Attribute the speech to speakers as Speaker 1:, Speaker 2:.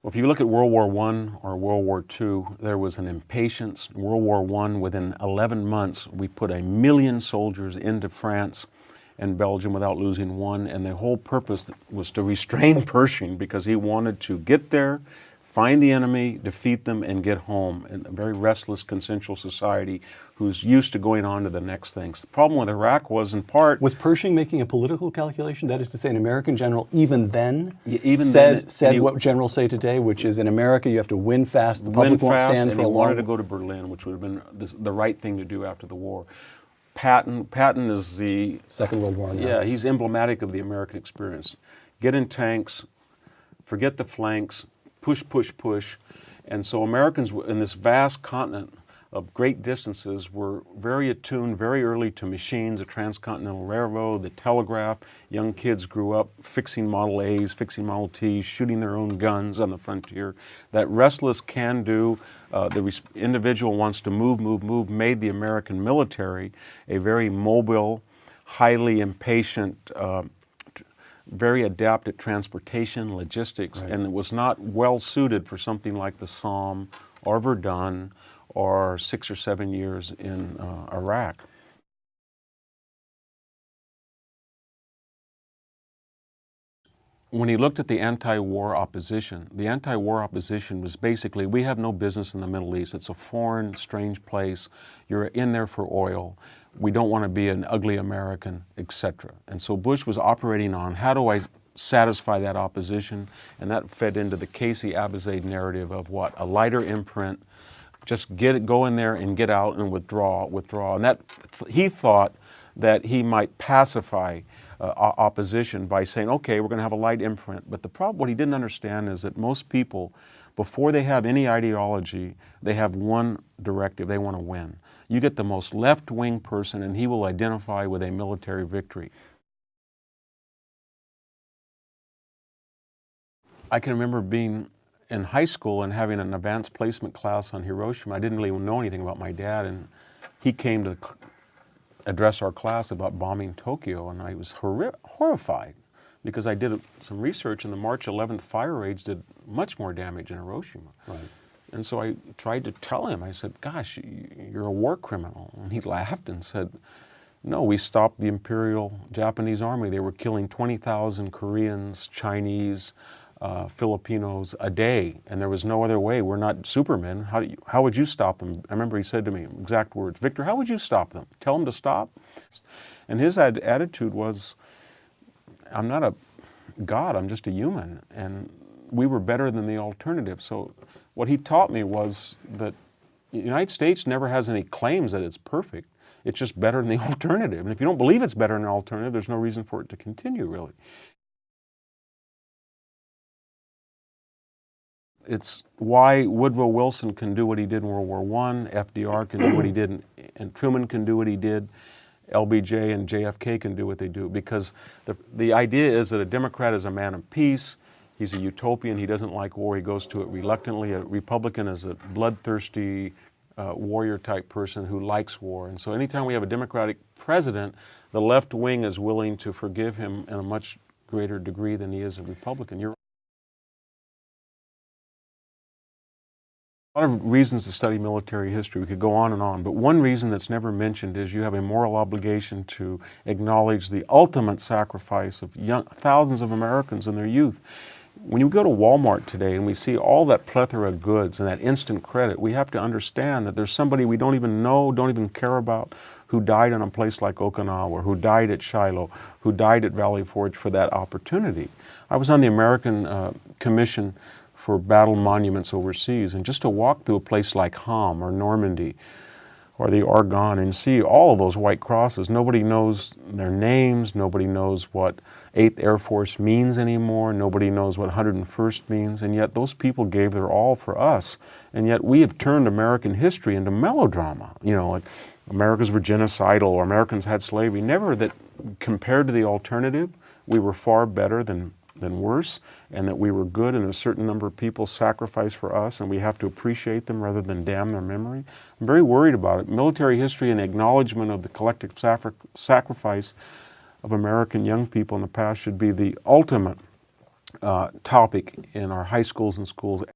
Speaker 1: Well, if you look at World War I or World War II, there was an impatience. In World War I, within 11 months, we put 1 million soldiers into France and Belgium without losing one, and the whole purpose was to restrain Pershing because he wanted to get there, find the enemy, defeat them, and get home. In a very restless, consensual society who's used to going on to the next things. The problem with Iraq was, in part...
Speaker 2: Was Pershing making a political calculation? That is to say, an American general even then said what generals say today, which is in America you have to win fast, the public won't stand for a long...
Speaker 1: And he wanted to go to Berlin, which would have been the right thing to do after the war. Patton is the...
Speaker 2: Second World War.
Speaker 1: Yeah, he's emblematic of the American experience. Get in tanks, forget the flanks, push, push, push. And so Americans in this vast continent of great distances were very attuned very early to machines, the transcontinental railroad, the telegraph. Young kids grew up fixing Model A's, fixing Model T's, shooting their own guns on the frontier. That restless can-do, the individual wants to move, move, move, made the American military a very mobile, highly impatient, very adept at transportation, logistics, and it was not well suited for something like the Somme or Verdun or 6 or 7 years in Iraq. When he looked at the anti-war opposition was basically, we have no business in the Middle East. It's a foreign, strange place. You're in there for oil. We don't want to be an ugly American, etc. And so Bush was operating on, how do I satisfy that opposition? And that fed into the Casey Abizade narrative of what? A lighter imprint, just go in there and get out and withdraw. And that, he thought that he might pacify opposition by saying, okay, we're going to have a light imprint. But the problem, what he didn't understand is that most people, before they have any ideology, they have one directive: they want to win. You get the most left-wing person and he will identify with a military victory. I can remember being in high school and having an advanced placement class on Hiroshima. I didn't really know anything about my dad, and he came to address our class about bombing Tokyo, and I was horrified because I did some research, and the March 11th fire raids did much more damage in Hiroshima.
Speaker 2: Right.
Speaker 1: And so I tried to tell him, I said, gosh, you're a war criminal. And he laughed and said, no, we stopped the Imperial Japanese Army. They were killing 20,000 Koreans, Chinese, Filipinos a day, and there was no other way. We're not supermen. How would you stop them? I remember he said to me, exact words, Victor, how would you stop them? Tell them to stop? And his attitude was, I'm not a god, I'm just a human, and we were better than the alternative. So what he taught me was that the United States never has any claims that it's perfect. It's just better than the alternative. And if you don't believe it's better than the alternative, there's no reason for it to continue, really. It's why Woodrow Wilson can do what he did in World War I, FDR can do what he did, and Truman can do what he did, LBJ and JFK can do what they do, because the idea is that a Democrat is a man of peace, he's a utopian, he doesn't like war, he goes to it reluctantly. A Republican is a bloodthirsty, warrior-type person who likes war. And so anytime we have a Democratic president, the left wing is willing to forgive him in a much greater degree than he is a Republican. A lot of reasons to study military history. We could go on, but one reason that's never mentioned is you have a moral obligation to acknowledge the ultimate sacrifice of thousands of Americans in their youth. When you go to Walmart today and we see all that plethora of goods and that instant credit, we have to understand that there's somebody we don't even know, don't even care about, who died in a place like Okinawa, who died at Shiloh, who died at Valley Forge for that opportunity. I was on the American Commission for battle monuments overseas, and just to walk through a place like Ham or Normandy or the Argonne and see all of those white crosses, nobody knows their names, nobody knows what 8th Air Force means anymore, nobody knows what 101st means, and yet those people gave their all for us, and yet we have turned American history into melodrama. You know, like Americans were genocidal or Americans had slavery. Never that compared to the alternative, we were far better than worse, and that we were good, and a certain number of people sacrificed for us, and we have to appreciate them rather than damn their memory. I'm very worried about it. Military history and the acknowledgement of the collective sacrifice of American young people in the past should be the ultimate topic in our high schools and schools